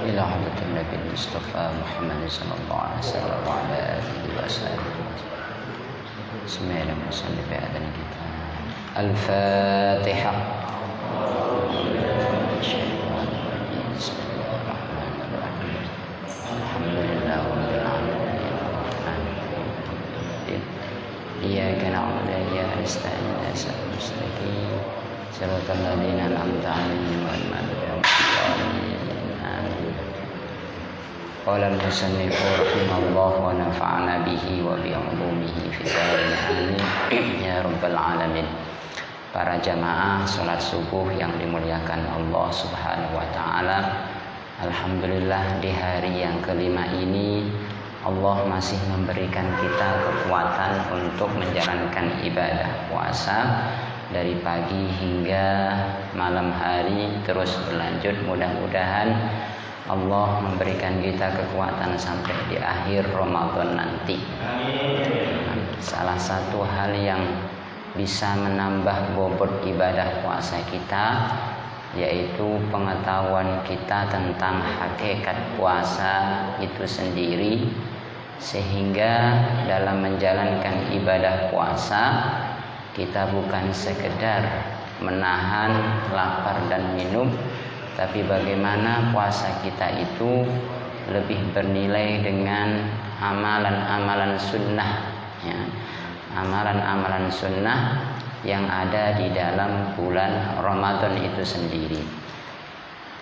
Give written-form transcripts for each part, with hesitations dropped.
إلى حضرة النبي المصطفى محمد صلى الله عليه وسلم وعلى آله وصحبه بسم الله الرحمن الرحيم. الفاتحة. بسم الله الرحمن الرحيم. الحمد لله رب العالمين الرحمن الرحيم إياك نعبد وإياك نستعين اهدنا المستقيم صراط الذين أنعمت عليهم غير المغضوب عليهم. قال المصنف رحمه الله ونفعنا به وبعلومه في الدارين آمين ya rabbal alamin. Para jamaah salat subuh yang dimuliakan Allah Subhanahu wa taala, alhamdulillah di hari yang kelima ini Allah masih memberikan kita kekuatan untuk menjalankan ibadah puasa dari pagi hingga malam hari terus berlanjut. Mudah-mudahan Allah memberikan kita kekuatan sampai di akhir Ramadan nanti. Salah satu hal yang bisa menambah bobot ibadah puasa kita yaitu pengetahuan kita tentang hakikat puasa itu sendiri, sehingga dalam menjalankan ibadah puasa kita bukan sekedar menahan lapar dan minum, tapi bagaimana puasa kita itu lebih bernilai dengan amalan-amalan sunnah, ya. Amalan-amalan sunnah yang ada di dalam bulan Ramadan itu sendiri.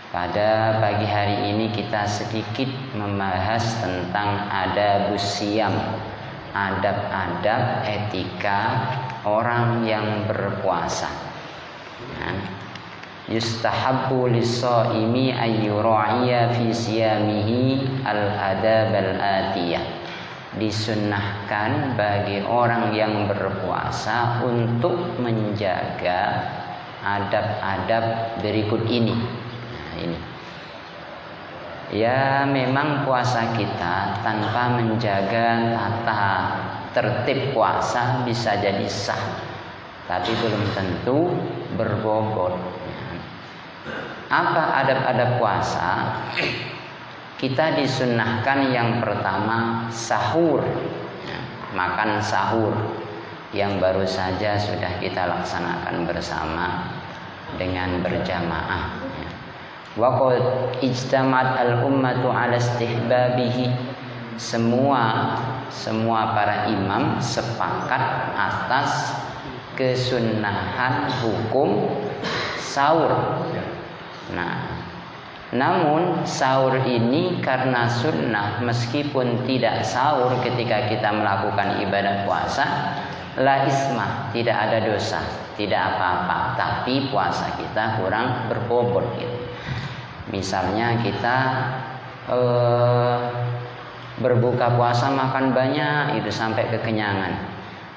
Pada pagi hari ini kita sedikit membahas tentang adabus siyam, adab-adab etika orang yang berpuasa. Ya. Yustahabbu lis-shaimi ayyura'iya fi siyamihi al-adab al-atiyah. Disunnahkan bagi orang yang berpuasa untuk menjaga adab-adab berikut ini. Nah, ini. Ya, memang puasa kita tanpa menjaga tata tertib puasa bisa jadi sah, tapi belum tentu berbobot. Apa adab-adab puasa? Kita disunnahkan yang pertama sahur, ya, makan sahur yang baru saja sudah kita laksanakan bersama dengan berjamaah. Wa qad ijtama'at al-ummatu 'ala istihbabihi. Semua para imam sepakat atas kesunnahan hukum sahur. Nah, namun sahur ini karena sunnah, meskipun tidak sahur ketika kita melakukan ibadah puasa, la ismah, tidak ada dosa, tidak apa-apa, tapi puasa kita kurang berbobot gitu. Misalnya kita berbuka puasa makan banyak itu sampai kekenyangan,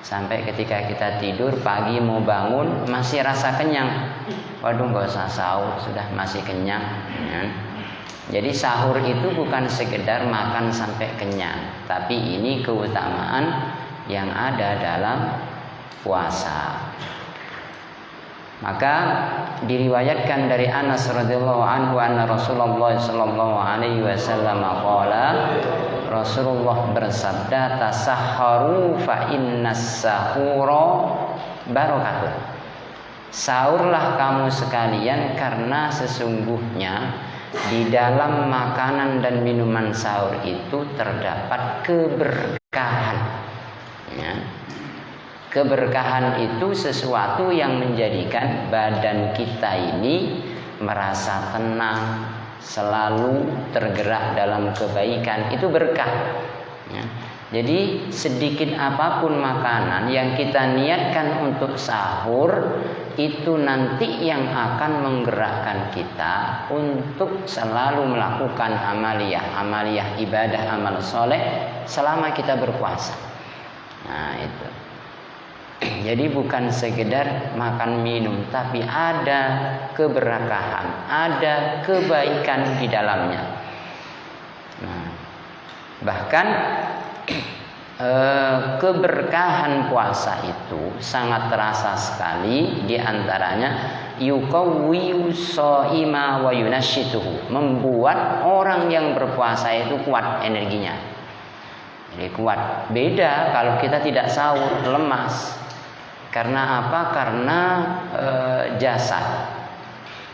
sampai ketika kita tidur pagi mau bangun masih rasa kenyang. Waduh, gak usah sahur, sudah masih kenyang, ya. Jadi sahur itu bukan sekedar makan sampai kenyang, tapi ini keutamaan yang ada dalam puasa. Maka diriwayatkan dari Anas radhiyallahu anhu anna Rasulullah sallallahu alaihi wasallam qala, Rasulullah bersabda, tasahharu fa innas sahura barakatuh. Sahurlah kamu sekalian karena sesungguhnya di dalam makanan dan minuman sahur itu terdapat keberkahan. Ya. Keberkahan itu sesuatu yang menjadikan badan kita ini merasa tenang, selalu tergerak dalam kebaikan, itu berkah. Ya. Jadi sedikit apapun makanan yang kita niatkan untuk sahur, itu nanti yang akan menggerakkan kita untuk selalu melakukan amaliyah ibadah, amal soleh selama kita berpuasa. Nah itu. Jadi bukan sekedar makan minum, tapi ada keberkahan, ada kebaikan di dalamnya. Nah, bahkan keberkahan puasa itu sangat terasa sekali, di antaranya yuqawwiyu shaima wa yunashituhu, membuat orang yang berpuasa itu kuat energinya. Jadi kuat. Beda kalau kita tidak sahur, lemas. Karena apa? Karena jasad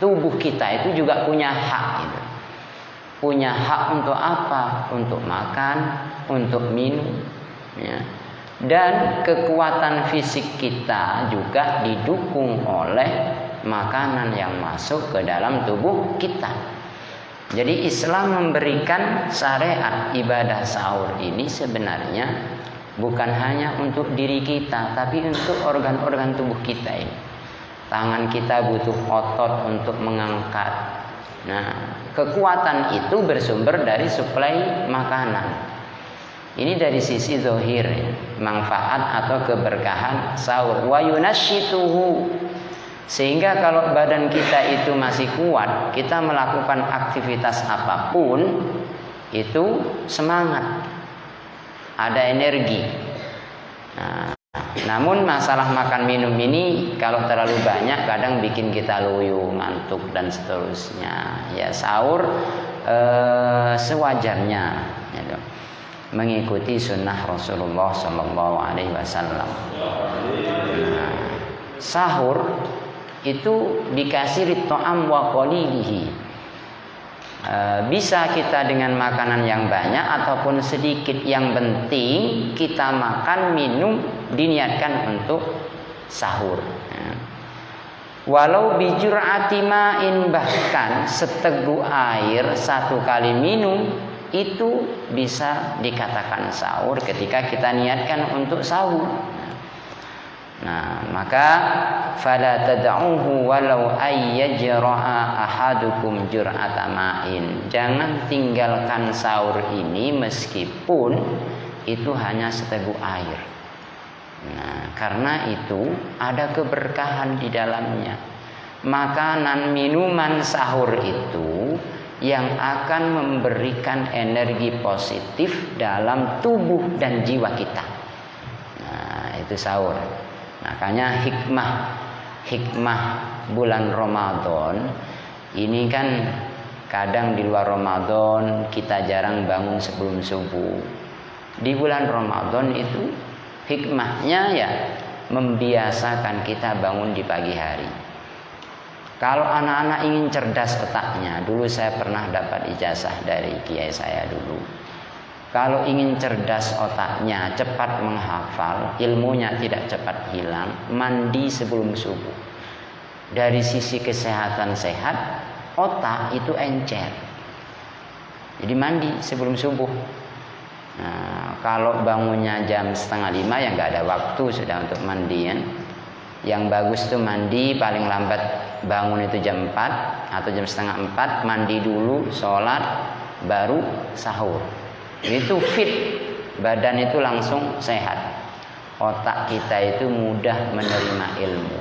tubuh kita itu juga punya hak gitu. Punya hak untuk apa? Untuk makan, untuk minum, ya. Dan kekuatan fisik kita juga didukung oleh makanan yang masuk ke dalam tubuh kita. Jadi Islam memberikan syariat ibadah sahur ini sebenarnya bukan hanya untuk diri kita, tapi untuk organ-organ tubuh kita ini. Tangan kita butuh otot untuk mengangkat. Nah, kekuatan itu bersumber dari suplai makanan. Ini dari sisi zahir, manfaat atau keberkahan sahur. Wa yunashituhu, sehingga kalau badan kita itu masih kuat, kita melakukan aktivitas apapun itu semangat, ada energi. Nah, namun masalah makan minum ini kalau terlalu banyak kadang bikin kita loyo, ngantuk dan seterusnya. Ya sahur sewajarnya, gitu. Mengikuti sunnah Rasulullah Sallallahu Alaihi Wasallam. Nah, sahur itu dikasih rit'am wa qalilihi. Bisa kita dengan makanan yang banyak ataupun sedikit, yang penting kita makan minum diniatkan untuk sahur. Walau bijur'ati ma'in, bahkan seteguk air satu kali minum itu bisa dikatakan sahur ketika kita niatkan untuk sahur. Nah, maka fala tad'uhu walau ayyajra'a ahadukum jur'ata ma'in. Jangan tinggalkan sahur ini meskipun itu hanya seteguk air. Nah, karena itu ada keberkahan di dalamnya. Makanan minuman sahur itu yang akan memberikan energi positif dalam tubuh dan jiwa kita. Nah, itu sahur. Makanya hikmah bulan Ramadan ini kan kadang di luar Ramadan kita jarang bangun sebelum subuh. Di bulan Ramadan itu hikmahnya ya membiasakan kita bangun di pagi hari. Kalau anak-anak ingin cerdas otaknya, dulu saya pernah dapat ijazah dari kiai saya dulu. Kalau ingin cerdas otaknya, cepat menghafal, ilmunya tidak cepat hilang, mandi sebelum subuh. Dari sisi kesehatan sehat, otak itu encer. Jadi mandi sebelum subuh. Nah, kalau bangunnya jam 4:30 ya nggak ada waktu sudah untuk mandi ya. Yang bagus tuh mandi paling lambat bangun itu jam 4 atau jam 3:30, mandi dulu, sholat, baru sahur. Itu fit, badan itu langsung sehat. Otak kita itu mudah menerima ilmu.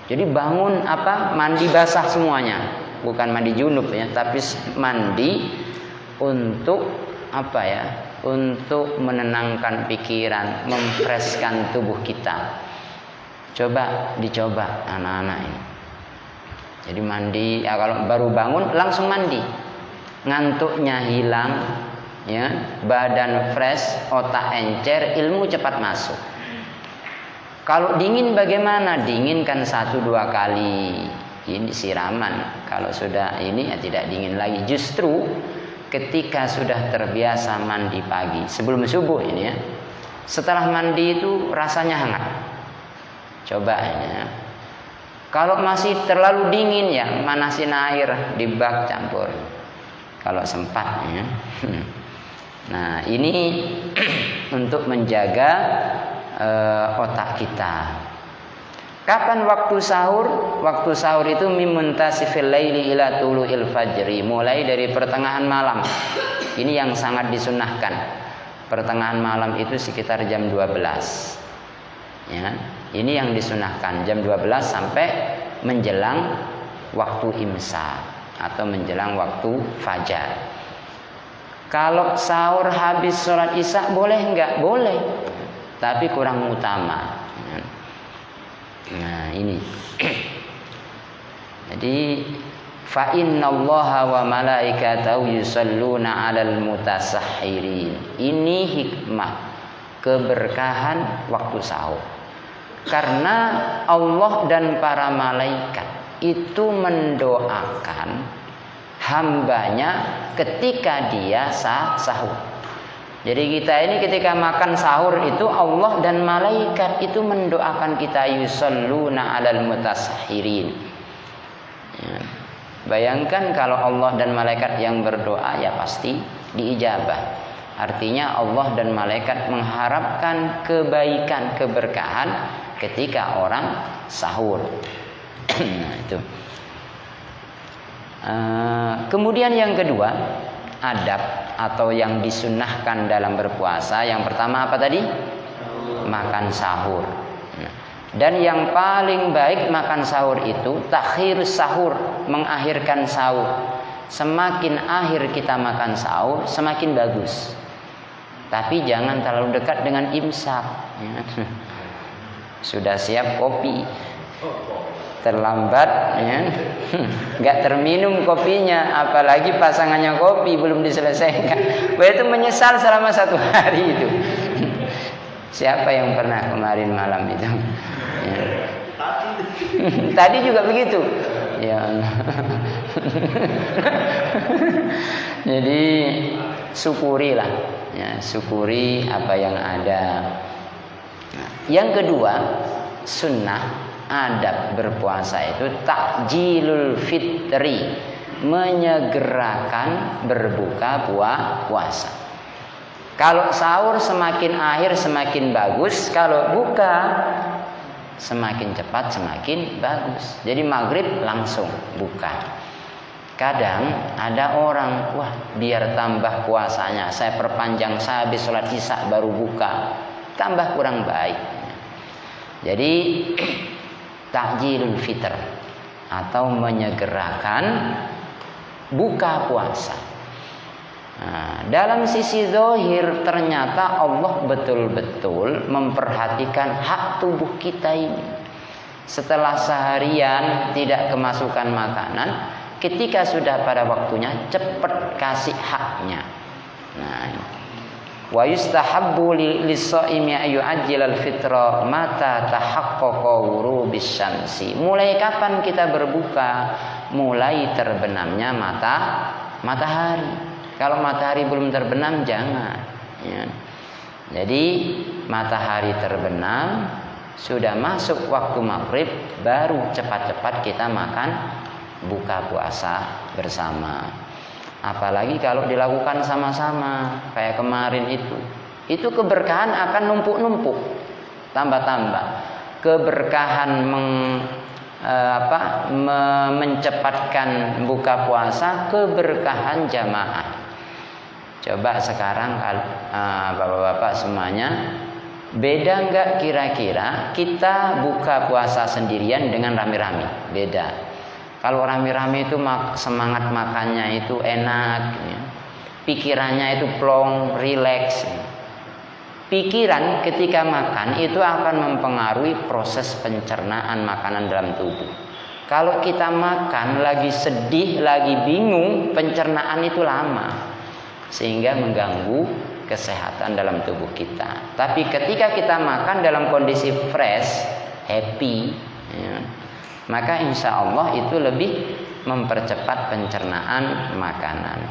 Jadi bangun mandi basah semuanya, bukan mandi junub ya, tapi mandi untuk untuk menenangkan pikiran, memfreshkan tubuh kita. Dicoba anak-anak ini. Jadi mandi, ya kalau baru bangun langsung mandi, ngantuknya hilang, ya, badan fresh, otak encer, ilmu cepat masuk. Kalau dingin bagaimana? Dingin kan 1-2 kali ini siraman. Kalau sudah ini ya tidak dingin lagi. Justru ketika sudah terbiasa mandi pagi sebelum subuh ini ya, setelah mandi itu rasanya hangat. Coba ya. Kalau masih terlalu dingin ya manasin air di bak campur. Kalau sempat ya. Nah, ini untuk menjaga otak kita. Kapan waktu sahur? Waktu sahur itu mimuntasifil laili ila tulu'il fajri, mulai dari pertengahan malam. Ini yang sangat disunnahkan. Pertengahan malam itu sekitar jam 12. Ya, ini yang disunahkan jam 12 sampai menjelang waktu imsak atau menjelang waktu fajar. Kalau sahur habis sholat isya boleh enggak? Boleh, tapi kurang utama. Nah ini Jadi fa innallaha wa malaikatahu yusholluna 'alal mutasahhirin. Ini hikmah keberkahan waktu sahur. Karena Allah dan para malaikat itu mendoakan hambanya ketika dia sahur. Jadi kita ini ketika makan sahur itu Allah dan malaikat itu mendoakan kita, yusholluna 'alal mutasahhirin. Ya. Bayangkan kalau Allah dan malaikat yang berdoa, ya pasti diijabah. Artinya Allah dan malaikat mengharapkan kebaikan, keberkahan ketika orang sahur. Nah, itu. Kemudian yang kedua, adab atau yang disunnahkan dalam berpuasa. Yang pertama apa tadi? Makan sahur. Dan yang paling baik makan sahur itu takhir sahur, mengakhirkan sahur. Semakin akhir kita makan sahur, semakin bagus. Tapi jangan terlalu dekat dengan imsak. Sudah siap kopi, terlambat, ya, nggak terminum kopinya, apalagi pasangannya kopi belum diselesaikan, itu menyesal selama 1 hari itu. Siapa yang pernah kemarin malam itu? Ya. Tadi juga begitu. Ya. Jadi syukurilah, ya, syukuri apa yang ada. Yang kedua, sunnah adab berpuasa itu takjilul fitri, menyegerakan berbuka puasa. Kalau sahur semakin akhir semakin bagus, kalau buka semakin cepat semakin bagus. Jadi maghrib langsung buka. Kadang ada orang, wah biar tambah puasanya saya perpanjang, saya habis sholat isya baru buka, tambah kurang baik. Jadi takjilul fitr atau menyegerakan buka puasa. Nah, dalam sisi zahir ternyata Allah betul-betul memperhatikan hak tubuh kita ini. Setelah seharian tidak kemasukan makanan, ketika sudah pada waktunya cepat kasih haknya. Nah, wa yustahabbu lis-shaimi ayyu'ajjilal fitra mata tahaqqaqa ghurubis syamsi. Mulai kapan kita berbuka? Mulai terbenamnya matahari. Kalau matahari belum terbenam jangan, ya. Jadi matahari terbenam, sudah masuk waktu maghrib, baru cepat-cepat kita makan buka puasa bersama. Apalagi kalau dilakukan sama-sama kayak kemarin itu keberkahan akan numpuk-numpuk, tambah-tambah. Keberkahan mencepatkan buka puasa, keberkahan jamaah. Coba sekarang bapak-bapak semuanya, beda enggak kira-kira kita buka puasa sendirian dengan rame-rame? Beda. Kalau rame-rame itu semangat makannya itu enak, ya. Pikirannya itu plong, rileks. Pikiran ketika makan itu akan mempengaruhi proses pencernaan makanan dalam tubuh. Kalau kita makan lagi sedih, lagi bingung, pencernaan itu lama, sehingga mengganggu kesehatan dalam tubuh kita. Tapi ketika kita makan dalam kondisi fresh, happy, ya, maka insya Allah itu lebih mempercepat pencernaan makanan.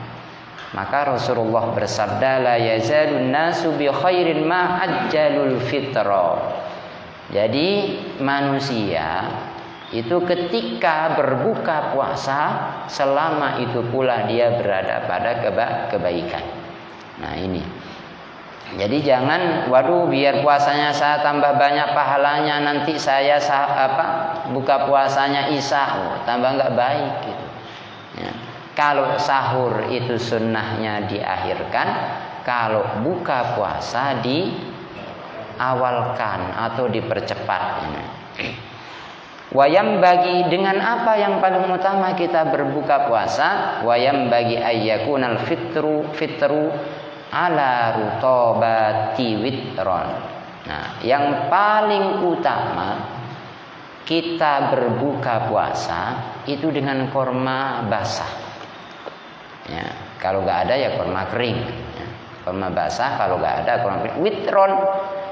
Maka Rasulullah bersabda, la yazalun nasu bi khairin ma ajjalul fitra. Jadi manusia itu ketika berbuka puasa, selama itu pula dia berada pada kebaikan. Nah ini. Jadi jangan, waduh biar puasanya saya tambah banyak pahalanya, nanti saya buka puasanya isya, tambah nggak baik gitu. Ya. Kalau sahur itu sunnahnya diakhirkan, kalau buka puasa diawalkan atau dipercepat. Wayam bagi dengan apa yang paling utama kita berbuka puasa, wayam bagi ayyakunal fitru ala rutobati witron. Nah, yang paling utama kita berbuka puasa itu dengan kurma basah. Ya, kalau nggak ada ya kurma kering. Ya, kurma basah, kalau nggak ada kurma kering. Witron,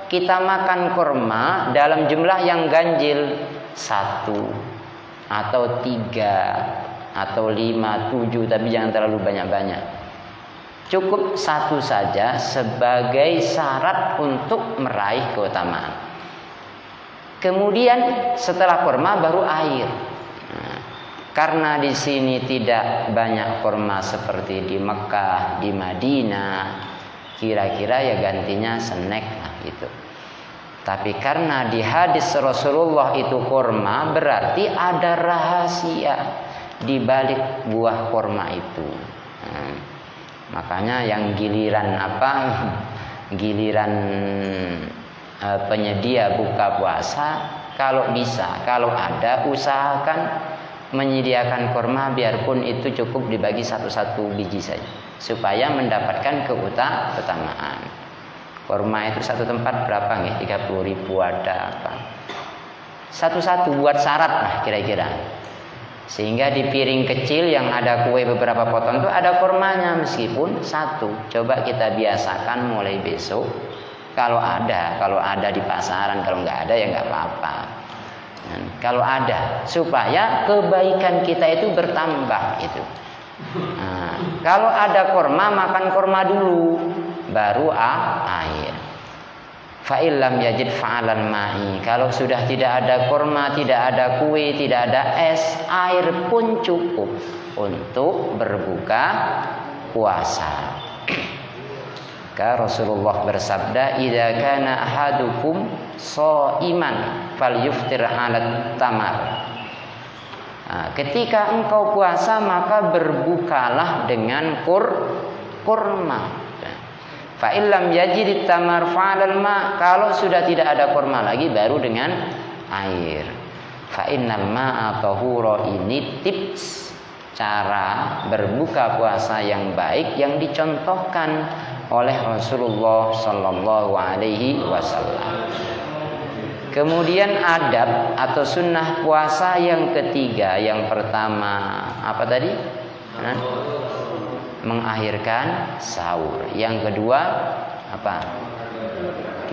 kita makan kurma dalam jumlah yang ganjil, 1 atau 3 atau 5, 7, tapi jangan terlalu banyak-banyak. Cukup 1 saja sebagai syarat untuk meraih keutamaan. Kemudian setelah kurma baru air. Nah, karena di sini tidak banyak kurma seperti di Mekah, di Madinah, kira-kira ya gantinya snack lah gitu. Tapi karena di hadis Rasulullah itu kurma, berarti ada rahasia di balik buah kurma itu. Makanya yang giliran penyedia buka puasa, kalau bisa, kalau ada, usahakan menyediakan kurma, biarpun itu cukup dibagi 1 biji saja, supaya mendapatkan keutamaan. Kurma itu 1 tempat berapa nih? 30.000 ada apa? 1 buat syarat lah kira-kira. Sehingga di piring kecil yang ada kue beberapa potong itu ada kurmanya, meskipun 1. Coba kita biasakan mulai besok. Kalau ada di pasaran, kalau nggak ada ya nggak apa-apa. Kalau ada, supaya kebaikan kita itu bertambah itu. Nah, kalau ada kurma, makan kurma dulu, baru air. Fa'il lam yajid fa'alan ma'i. Kalau sudah tidak ada kurma, tidak ada kue, tidak ada es, air pun cukup untuk berbuka puasa. Maka Rasulullah bersabda, "Idza kana ahadukum shaiman falyuftir 'ala tamar." Nah, ketika engkau puasa maka berbukalah dengan kurma. Fa illam yajid tamar fa'alal ma. Kalau sudah tidak ada kurma lagi baru dengan air. Fa innal ma'a tahura. Ini tips cara berbuka puasa yang baik yang dicontohkan oleh Rasulullah sallallahu alaihi wasallam. Kemudian adab atau sunnah puasa yang ketiga, yang pertama apa tadi? Mengakhirkan sahur. Yang kedua apa?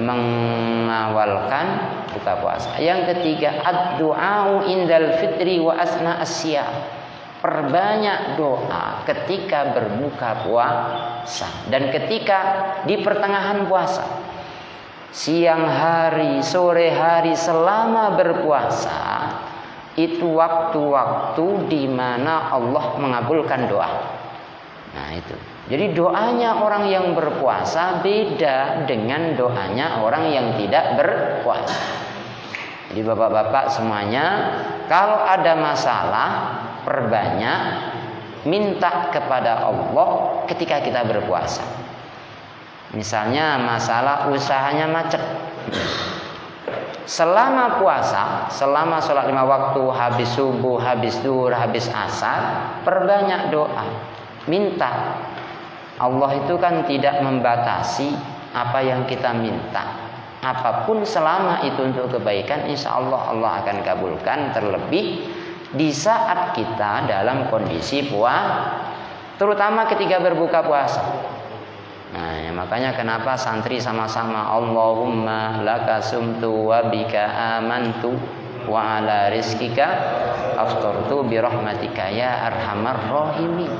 Mengawalkan buka puasa. Yang ketiga ad-du'au indal fitri wa asna as-siyam. Perbanyak doa ketika berbuka puasa dan ketika di pertengahan puasa. Siang hari, sore hari, selama berpuasa, itu waktu-waktu di mana Allah mengabulkan doa. Nah itu. Jadi doanya orang yang berpuasa beda dengan doanya orang yang tidak berpuasa. Jadi bapak-bapak semuanya, kalau ada masalah, perbanyak minta kepada Allah ketika kita berpuasa. Misalnya masalah usahanya macet. Selama puasa, selama sholat 5 waktu, habis subuh, habis zuhur, habis asar, perbanyak doa. Minta. Allah itu kan tidak membatasi apa yang kita minta. Apapun selama itu untuk kebaikan, insya Allah Allah akan kabulkan. Terlebih di saat kita dalam kondisi puasa, terutama ketika berbuka puasa. Nah, ya, makanya kenapa santri sama-sama Allahumma laka sumtu wa bika amantu wa ala rizkika aftartu bi rahmatika ya arhamar rahimin.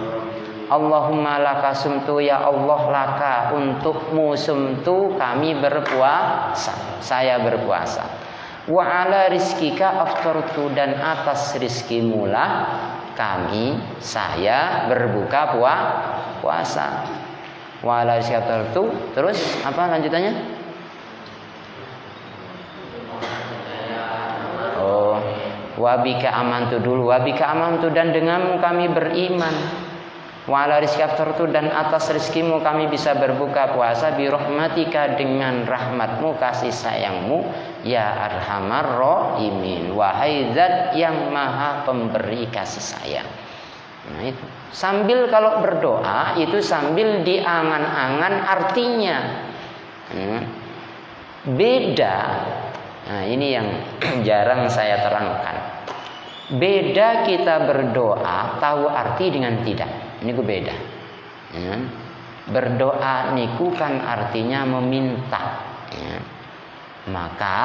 Allahumma laka sumtu, ya Allah, laka untukmu sumtu, kami berpuasa, saya berpuasa. Wa ala rizkika aftartu, dan atas rizkimu lah kami, saya berbuka puasa. Wa ala rizkika aftartu, terus apa lanjutannya? Oh, wa bika amantu dulu, wa bika amantu, dan denganmu kami beriman. Wa ala rizkika aftartu, dan atas rizkimu kami bisa berbuka puasa. Bi rahmatika, dengan rahmatmu, kasih sayangmu, ya arhamar rahimin, wahai zat yang maha pemberi kasih sayang. Nah itu. Sambil kalau berdoa itu sambil diangan-angan artinya. Beda. Nah ini yang jarang saya terangkan. Beda kita berdoa tahu arti dengan tidak. Ini beda. Ya. Berdoa niku kan artinya meminta. Ya. Maka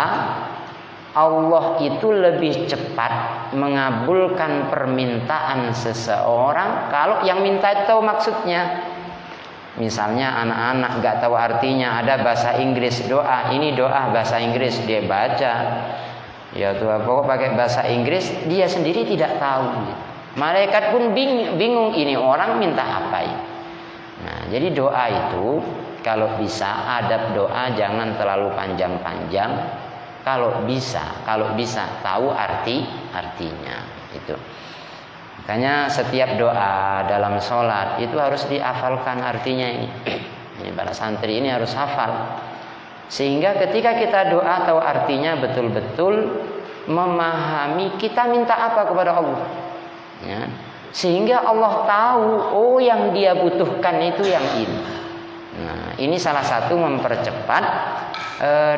Allah itu lebih cepat mengabulkan permintaan seseorang kalau yang minta itu tahu maksudnya. Misalnya anak-anak gak tahu artinya, ada bahasa Inggris doa, ini doa bahasa Inggris, dia baca. Ya Tuhan, pokok pakai bahasa Inggris, dia sendiri tidak tahu. Malaikat pun bingung ini orang minta apa ini. Nah, jadi doa itu kalau bisa adab doa jangan terlalu panjang-panjang. Kalau bisa tahu artinya itu. Makanya setiap doa dalam sholat itu harus dihafalkan artinya ini. Ini para santri ini harus hafal. Sehingga ketika kita doa tahu artinya betul-betul memahami kita minta apa kepada Allah. Ya. Sehingga Allah tahu oh yang dia butuhkan itu yang ini. Nah, ini salah satu mempercepat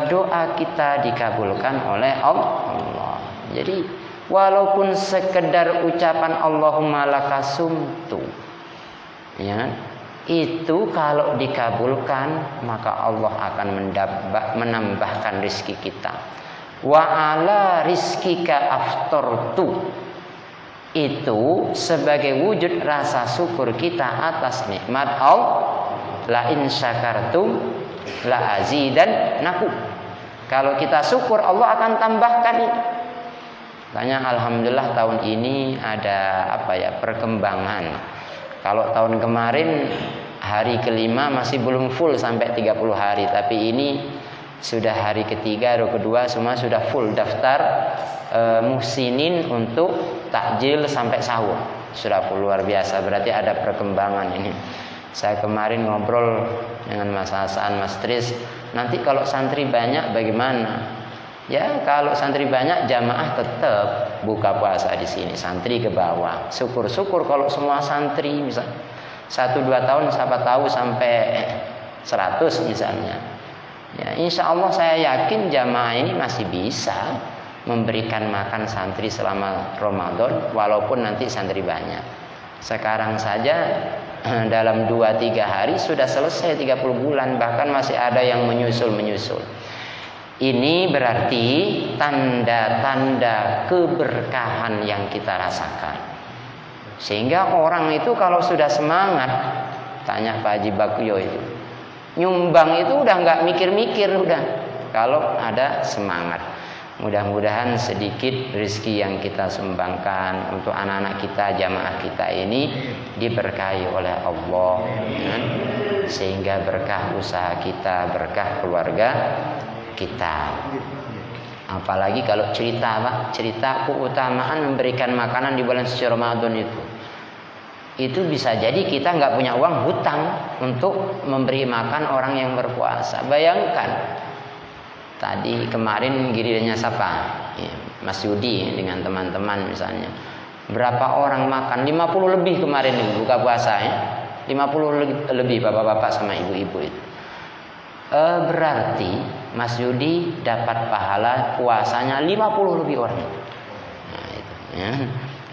doa kita dikabulkan oleh Allah. Jadi walaupun sekedar ucapan Allahumma lakasumtu, ya, itu kalau dikabulkan maka Allah akan menambahkan rizki kita. Wa ala rizkika aftartu, itu sebagai wujud rasa syukur kita atas nikmat Allah. La in syakartum la azidannakum. Kalau kita syukur Allah akan tambahkan itu. Makanya alhamdulillah tahun ini ada perkembangan. Kalau tahun kemarin hari kelima masih belum full sampai 30 hari, tapi ini sudah hari ketiga atau kedua semua sudah full daftar muhsinin untuk takjil sampai sahur. Sudah full, luar biasa, berarti ada perkembangan ini. Saya kemarin ngobrol dengan Mas Hasan, Mas Tris, nanti kalau santri banyak bagaimana? Ya kalau santri banyak jamaah tetap buka puasa di sini, santri ke bawah. Syukur-syukur kalau semua santri bisa 1-2 tahun siapa tahu sampai 100 misalnya. Ya, insya Allah saya yakin jamaah ini masih bisa memberikan makan santri selama Ramadan walaupun nanti santri banyak. Sekarang saja dalam 2-3 hari sudah selesai 30 bulan, bahkan masih ada yang menyusul. Ini berarti tanda-tanda keberkahan yang kita rasakan. Sehingga orang itu kalau sudah semangat, tanya Pak Haji Bakyo itu, nyumbang itu udah nggak mikir-mikir udah. Kalau ada semangat, mudah-mudahan sedikit rezeki yang kita sumbangkan untuk anak-anak kita, jamaah kita ini diberkahi oleh Allah, ya. Sehingga berkah usaha kita, berkah keluarga kita. Apalagi kalau cerita keutamaan memberikan makanan di bulan suci Ramadan itu bisa jadi kita nggak punya uang, hutang untuk memberi makan orang yang berpuasa. Bayangkan tadi kemarin gilirannya siapa? Ya, Mas Yudi dengan teman-teman misalnya. Berapa orang makan? 50 lebih kemarin buka puasa ya. 50 lebih bapak-bapak sama ibu-ibu itu. Berarti Mas Yudi dapat pahala puasanya 50 lebih orang. Nah, itu ya.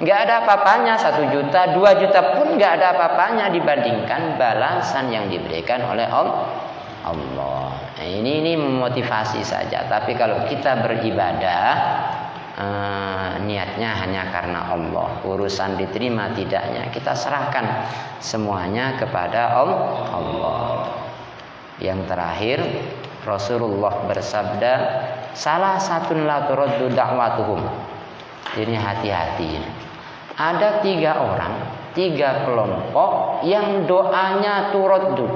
Nggak ada apa-apanya 1 juta, 2 juta pun nggak ada apa-apanya dibandingkan balasan yang diberikan oleh Allah. Nah, ini memotivasi saja. Tapi kalau kita beribadah niatnya hanya karena Allah, urusan diterima tidaknya kita serahkan semuanya kepada Allah. Yang terakhir Rasulullah bersabda, salah satu la turaddu da'watuhum. Ini hati-hati. Ada 3 orang, 3 kelompok yang doanya turaddu.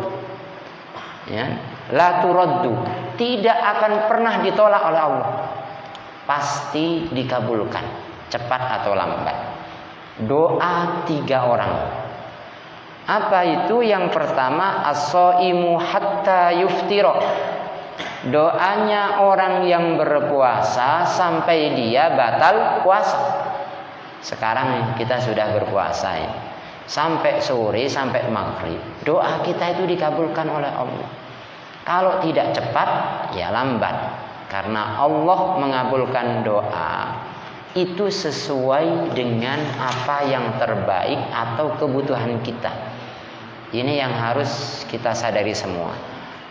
Ya, la turaddu, tidak akan pernah ditolak oleh Allah. Pasti dikabulkan, cepat atau lambat. Doa 3 orang. Apa itu? Yang pertama, as-shaimu hatta yuftira. Doanya orang yang berpuasa sampai dia batal puasa. Sekarang kita sudah berpuasa ya. Sampai sore, sampai maghrib, doa kita itu dikabulkan oleh Allah. Kalau tidak cepat, ya lambat. Karena Allah mengabulkan doa itu sesuai dengan apa yang terbaik atau kebutuhan kita. Ini yang harus kita sadari semua.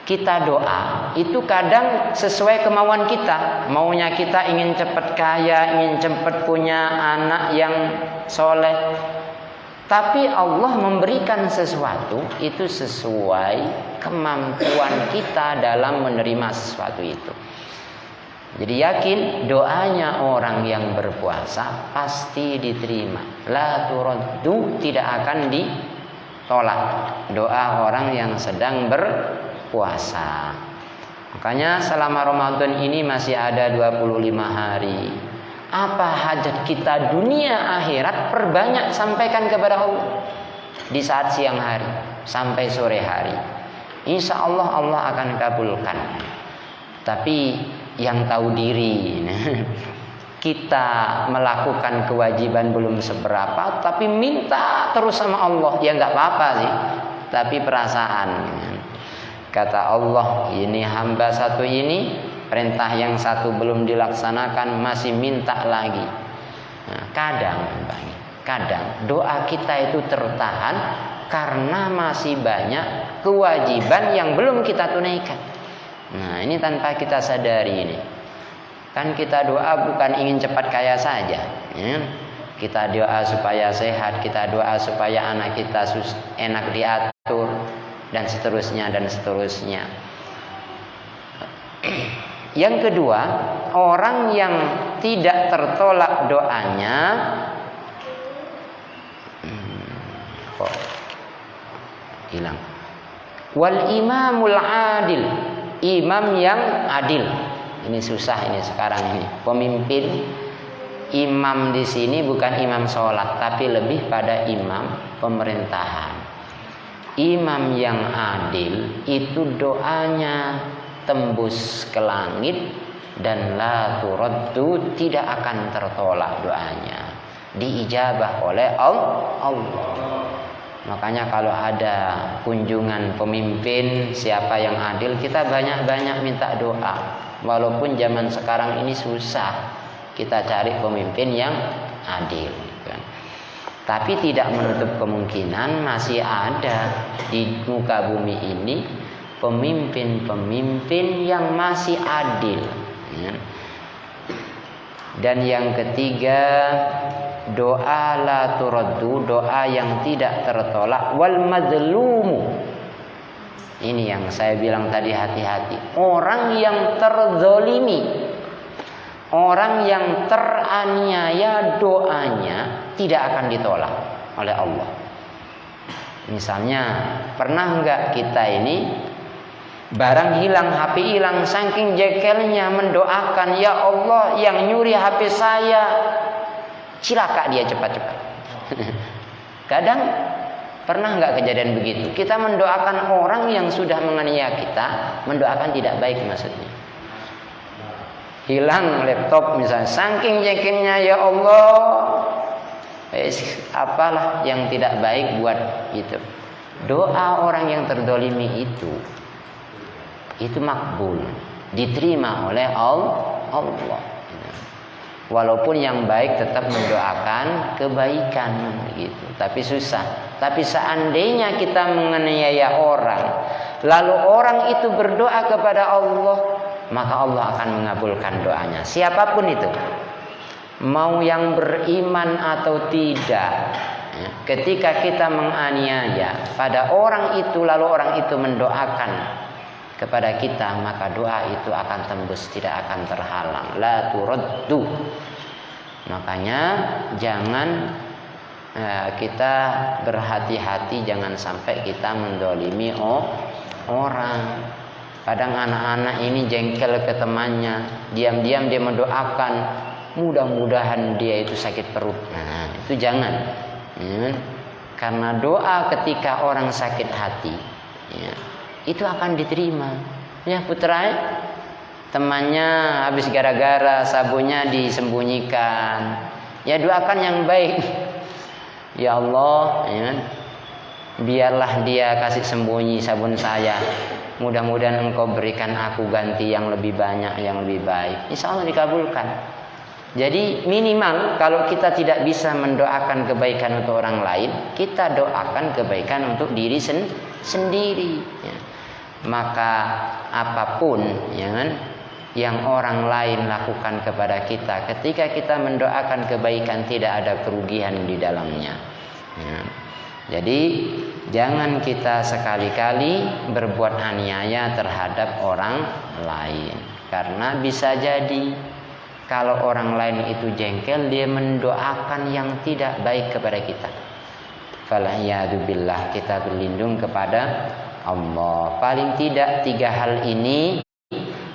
Kita doa itu kadang sesuai kemauan kita. Maunya kita ingin cepat kaya, ingin cepat punya anak yang soleh. Tapi Allah memberikan sesuatu itu sesuai kemampuan kita dalam menerima sesuatu itu. Jadi yakin doanya orang yang berpuasa pasti diterima. La turaddu, tidak akan ditolak doa orang yang sedang berpuasa. Makanya selama Ramadan ini masih ada 25 hari. Apa hajat kita dunia akhirat, perbanyak sampaikan kepada Allah di saat siang hari sampai sore hari. Insya Allah Allah akan kabulkan. Tapi yang tahu diri, kita melakukan kewajiban belum seberapa, tapi minta terus sama Allah, ya nggak apa-apa sih. Tapi perasaan, kata Allah, ini hamba satu ini, perintah yang satu belum dilaksanakan, masih minta lagi. Nah, kadang doa kita itu tertahan karena masih banyak kewajiban yang belum kita tunaikan. Nah, ini tanpa kita sadari ini. Kan kita doa bukan ingin cepat kaya saja, ya. Kita doa supaya sehat, kita doa supaya anak kita enak diatur, dan seterusnya dan seterusnya. Yang kedua, orang yang tidak tertolak doanya, kok hilang. Wal imamul adil, imam yang adil. Ini susah ini sekarang ini. Pemimpin, imam di sini bukan imam sholat, tapi lebih pada imam pemerintahan. Imam yang adil itu doanya tembus ke langit dan la turaddu, tidak akan tertolak doanya, diijabah oleh Allah. Makanya kalau ada kunjungan pemimpin siapa yang adil, kita banyak-banyak minta doa. Walaupun zaman sekarang ini susah kita cari pemimpin yang adil, kan. Tapi tidak menutup kemungkinan masih ada di muka bumi ini pemimpin-pemimpin yang masih adil, ya. Dan yang ketiga, doa la turaddu, doa yang tidak tertolak. Wal mazlumu, ini yang saya bilang tadi, hati-hati. Orang yang terzolimi, orang yang teraniaya, doanya tidak akan ditolak oleh Allah. Misalnya, pernah enggak kita ini barang hilang, HP hilang, saking jekelnya mendoakan, ya Allah yang nyuri HP saya, cilaka dia cepat-cepat. Kadang pernah nggak kejadian begitu? Kita mendoakan orang yang sudah menganiaya kita, mendoakan tidak baik maksudnya. Hilang laptop misalnya, saking jekelnya, ya Allah, apalah yang tidak baik buat itu. Doa orang yang terdolimi itu makbul, diterima oleh Allah. Walaupun yang baik tetap mendoakan kebaikan gitu, tapi susah. Tapi seandainya kita menganiaya orang, lalu orang itu berdoa kepada Allah, maka Allah akan mengabulkan doanya. Siapapun itu, mau yang beriman atau tidak, ketika kita menganiaya pada orang itu, lalu orang itu mendoakan kepada kita, maka doa itu akan tembus, tidak akan terhalang. La turaddu. Makanya jangan kita berhati-hati, jangan sampai kita mendolimi orang. Kadang anak-anak ini jengkel ke temannya, diam-diam dia mendoakan, mudah-mudahan dia itu sakit perut. Nah, itu jangan. Ya. Karena doa ketika orang sakit hati, ya, itu akan diterima. Ya putra, temannya habis gara-gara sabunnya disembunyikan, ya doakan yang baik. Ya Allah, ya, biarlah dia kasih sembunyi sabun saya, mudah-mudahan Engkau berikan aku ganti yang lebih banyak, yang lebih baik. Insya Allah dikabulkan. Jadi minimal kalau kita tidak bisa mendoakan kebaikan untuk orang lain, kita doakan kebaikan untuk diri sendiri. Ya. Maka apapun yang orang lain lakukan kepada kita, ketika kita mendoakan kebaikan tidak ada kerugian di dalamnya. Ya. Jadi jangan kita sekali-kali berbuat aniaya terhadap orang lain, karena bisa jadi kalau orang lain itu jengkel, dia mendoakan yang tidak baik kepada kita. Fala'iyadzubillah, kita berlindung kepada Allah. Paling tidak 3 hal ini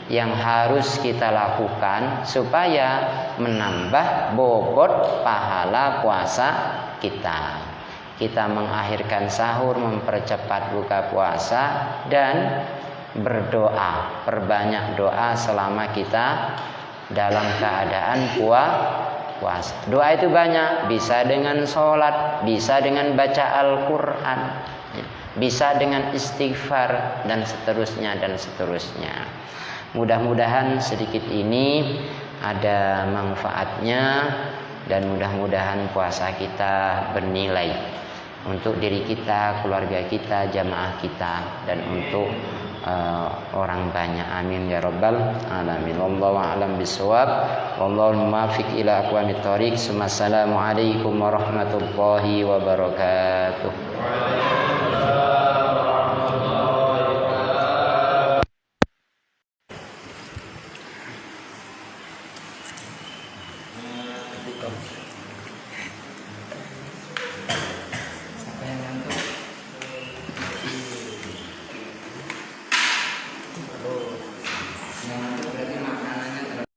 yang harus kita lakukan supaya menambah bobot pahala puasa kita. Kita mengakhirkan sahur, mempercepat buka puasa, dan berdoa. Perbanyak doa selama kita dalam keadaan puasa. Doa itu banyak, bisa dengan sholat, bisa dengan baca Al-Quran, bisa dengan istighfar, dan seterusnya dan seterusnya. Mudah-mudahan sedikit ini ada manfaatnya, dan mudah-mudahan puasa kita bernilai untuk diri kita, keluarga kita, jamaah kita, dan untuk orang banyak. Amin ya rabbal alamin. Wallahu a'lam bishawab. Wallahu muwaffiq ila aqwamit thoriq. Assalamualaikum warahmatullahi wabarakatuh. Bukan.